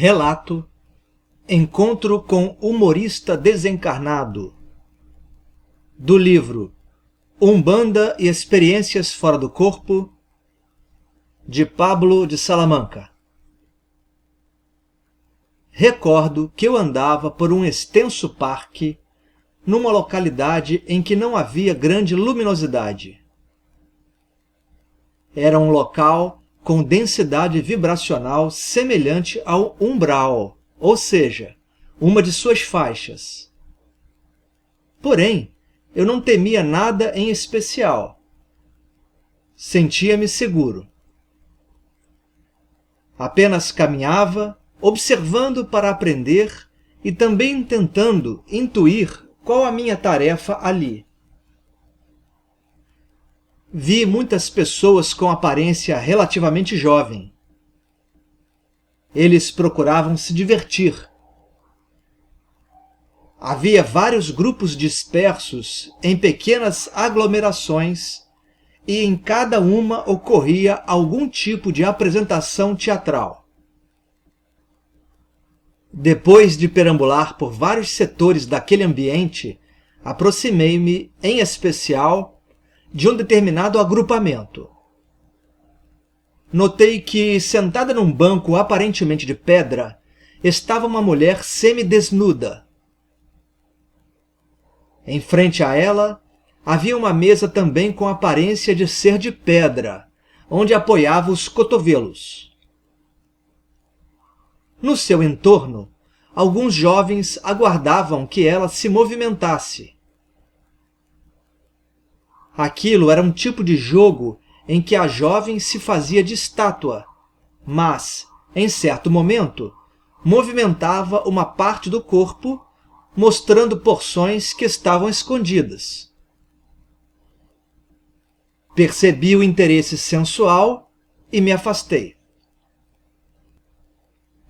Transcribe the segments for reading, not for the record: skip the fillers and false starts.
Relato: Encontro com humorista desencarnado. Do livro Umbanda e Experiências Fora do Corpo, de Pablo de Salamanca. Recordo que eu andava por um extenso parque, numa localidade em que não havia grande luminosidade. Era um local com densidade vibracional semelhante ao umbral, ou seja, uma de suas faixas. Porém, eu não temia nada em especial. Sentia-me seguro. Apenas caminhava, observando para aprender e também tentando intuir qual a minha tarefa ali. Vi muitas pessoas com aparência relativamente jovem. Eles procuravam se divertir. Havia vários grupos dispersos em pequenas aglomerações e em cada uma ocorria algum tipo de apresentação teatral. Depois de perambular por vários setores daquele ambiente, aproximei-me, em especial, de um determinado agrupamento. Notei que, sentada num banco aparentemente de pedra, estava uma mulher semidesnuda. Em frente a ela, havia uma mesa também com aparência de ser de pedra, onde apoiava os cotovelos. No seu entorno, alguns jovens aguardavam que ela se movimentasse. Aquilo era um tipo de jogo em que a jovem se fazia de estátua, mas, em certo momento, movimentava uma parte do corpo, mostrando porções que estavam escondidas. Percebi o interesse sensual e me afastei.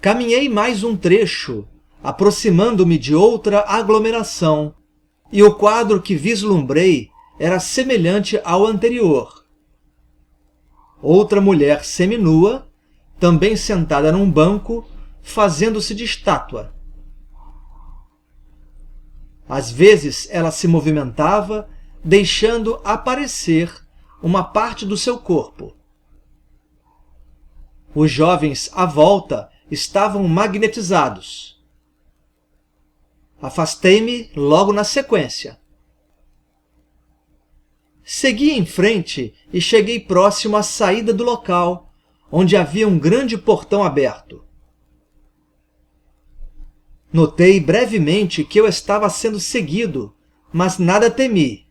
Caminhei mais um trecho, aproximando-me de outra aglomeração, e o quadro que vislumbrei era semelhante ao anterior. Outra mulher seminua, também sentada num banco, fazendo-se de estátua. Às vezes ela se movimentava, deixando aparecer uma parte do seu corpo. Os jovens à volta estavam magnetizados. Afastei-me logo na sequência. Segui em frente e cheguei próximo à saída do local, onde havia um grande portão aberto. Notei brevemente que eu estava sendo seguido, mas nada temi.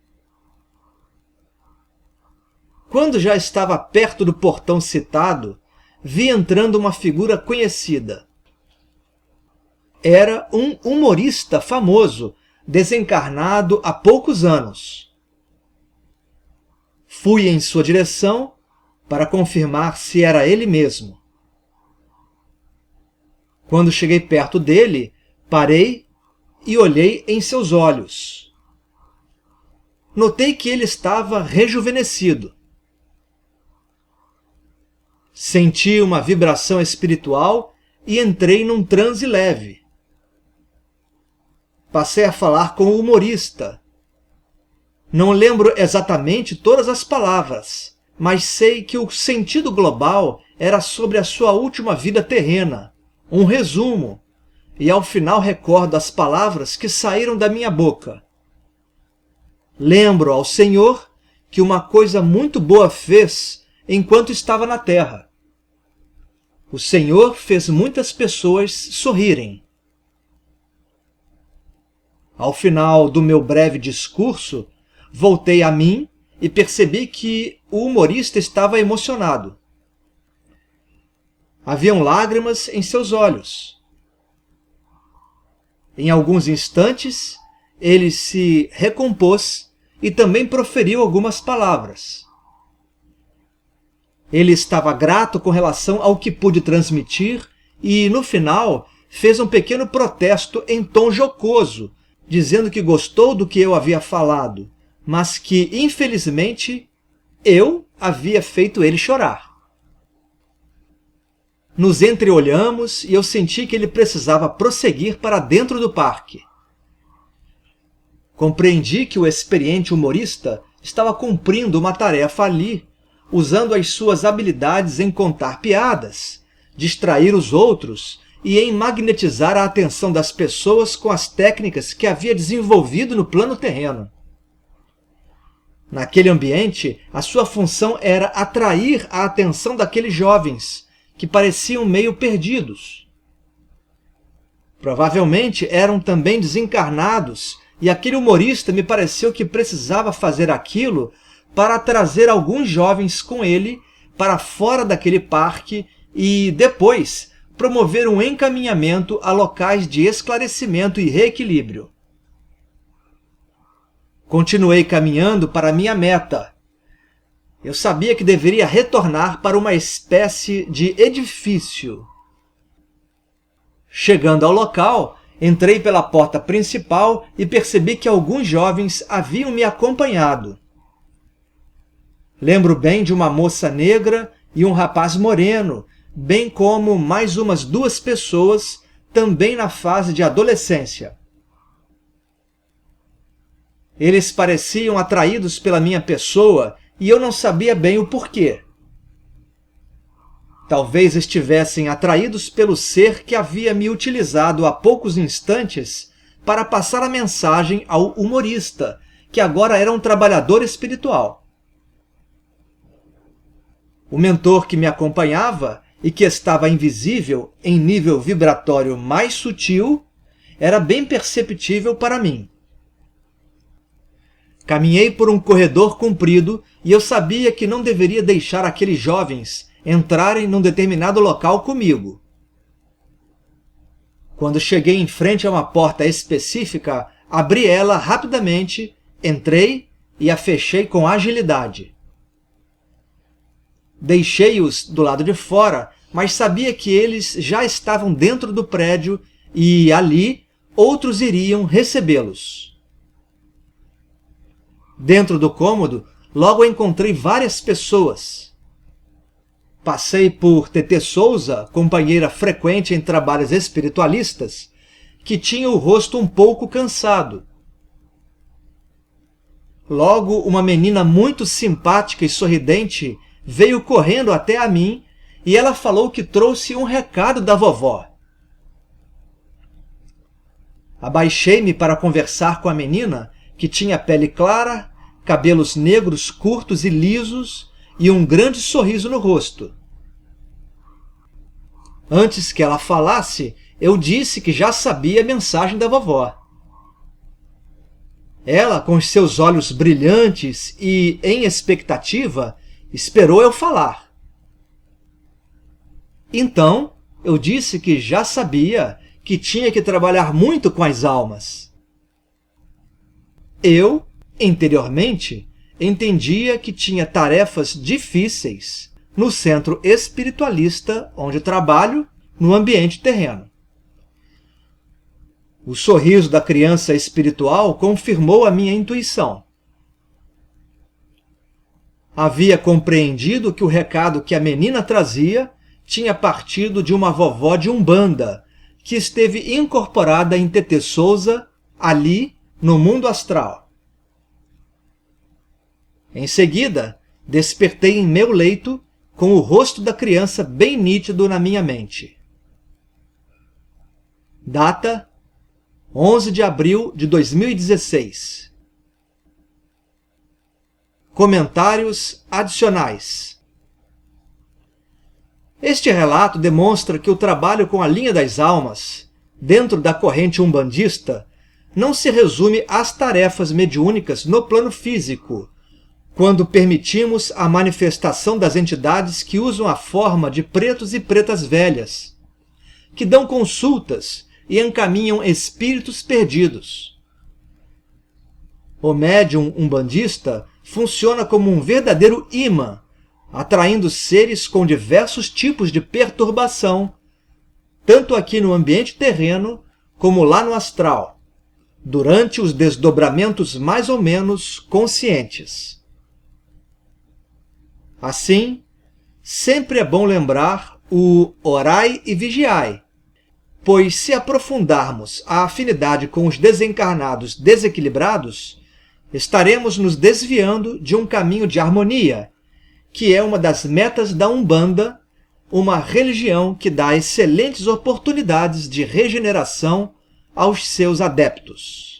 Quando já estava perto do portão citado, vi entrando uma figura conhecida. Era um humorista famoso, desencarnado há poucos anos. Fui em sua direção para confirmar se era ele mesmo. Quando cheguei perto dele, parei e olhei em seus olhos. Notei que ele estava rejuvenescido. Senti uma vibração espiritual e entrei num transe leve. Passei a falar com o humorista. Não lembro exatamente todas as palavras, mas sei que o sentido global era sobre a sua última vida terrena, um resumo, e ao final recordo as palavras que saíram da minha boca. Lembro ao Senhor que uma coisa muito boa fez enquanto estava na Terra. O Senhor fez muitas pessoas sorrirem. Ao final do meu breve discurso, voltei a mim e percebi que o humorista estava emocionado. Haviam lágrimas em seus olhos. Em alguns instantes, ele se recompôs e também proferiu algumas palavras. Ele estava grato com relação ao que pude transmitir e, no final, fez um pequeno protesto em tom jocoso, dizendo que gostou do que eu havia falado, mas que, infelizmente, eu havia feito ele chorar. Nos entreolhamos e eu senti que ele precisava prosseguir para dentro do parque. Compreendi que o experiente humorista estava cumprindo uma tarefa ali, usando as suas habilidades em contar piadas, distrair os outros e em magnetizar a atenção das pessoas com as técnicas que havia desenvolvido no plano terreno. Naquele ambiente, a sua função era atrair a atenção daqueles jovens, que pareciam meio perdidos. Provavelmente eram também desencarnados, e aquele humorista me pareceu que precisava fazer aquilo para trazer alguns jovens com ele para fora daquele parque e, depois, promover um encaminhamento a locais de esclarecimento e reequilíbrio. Continuei caminhando para minha meta. Eu sabia que deveria retornar para uma espécie de edifício. Chegando ao local, entrei pela porta principal e percebi que alguns jovens haviam me acompanhado. Lembro bem de uma moça negra e um rapaz moreno, bem como mais umas 2 pessoas, também na fase de adolescência. Eles pareciam atraídos pela minha pessoa e eu não sabia bem o porquê. Talvez estivessem atraídos pelo ser que havia me utilizado há poucos instantes para passar a mensagem ao humorista, que agora era um trabalhador espiritual. O mentor que me acompanhava e que estava invisível em nível vibratório mais sutil era bem perceptível para mim. Caminhei por um corredor comprido e eu sabia que não deveria deixar aqueles jovens entrarem num determinado local comigo. Quando cheguei em frente a uma porta específica, abri ela rapidamente, entrei e a fechei com agilidade. Deixei-os do lado de fora, mas sabia que eles já estavam dentro do prédio e, ali, outros iriam recebê-los. Dentro do cômodo, logo encontrei várias pessoas. Passei por TT Souza, companheira frequente em trabalhos espiritualistas, que tinha o rosto um pouco cansado. Logo, uma menina muito simpática e sorridente veio correndo até a mim e ela falou que trouxe um recado da vovó. Abaixei-me para conversar com a menina, que tinha pele clara, cabelos negros curtos e lisos e um grande sorriso no rosto. Antes que ela falasse, eu disse que já sabia a mensagem da vovó. Ela, com os seus olhos brilhantes e em expectativa, esperou eu falar. Então, eu disse que já sabia que tinha que trabalhar muito com as almas. Eu, interiormente, entendia que tinha tarefas difíceis no centro espiritualista onde trabalho, no ambiente terreno. O sorriso da criança espiritual confirmou a minha intuição. Havia compreendido que o recado que a menina trazia tinha partido de uma vovó de Umbanda, que esteve incorporada em TT Souza, ali, no mundo astral. Em seguida, despertei em meu leito com o rosto da criança bem nítido na minha mente. Data: 11 de abril de 2016. Comentários adicionais. Este relato demonstra que o trabalho com a linha das almas, dentro da corrente umbandista, não se resume às tarefas mediúnicas no plano físico, quando permitimos a manifestação das entidades que usam a forma de pretos e pretas velhas, que dão consultas e encaminham espíritos perdidos. O médium umbandista funciona como um verdadeiro imã, atraindo seres com diversos tipos de perturbação, tanto aqui no ambiente terreno como lá no astral, durante os desdobramentos mais ou menos conscientes. Assim, sempre é bom lembrar o orai e vigiai, pois se aprofundarmos a afinidade com os desencarnados desequilibrados, estaremos nos desviando de um caminho de harmonia, que é uma das metas da Umbanda, uma religião que dá excelentes oportunidades de regeneração aos seus adeptos.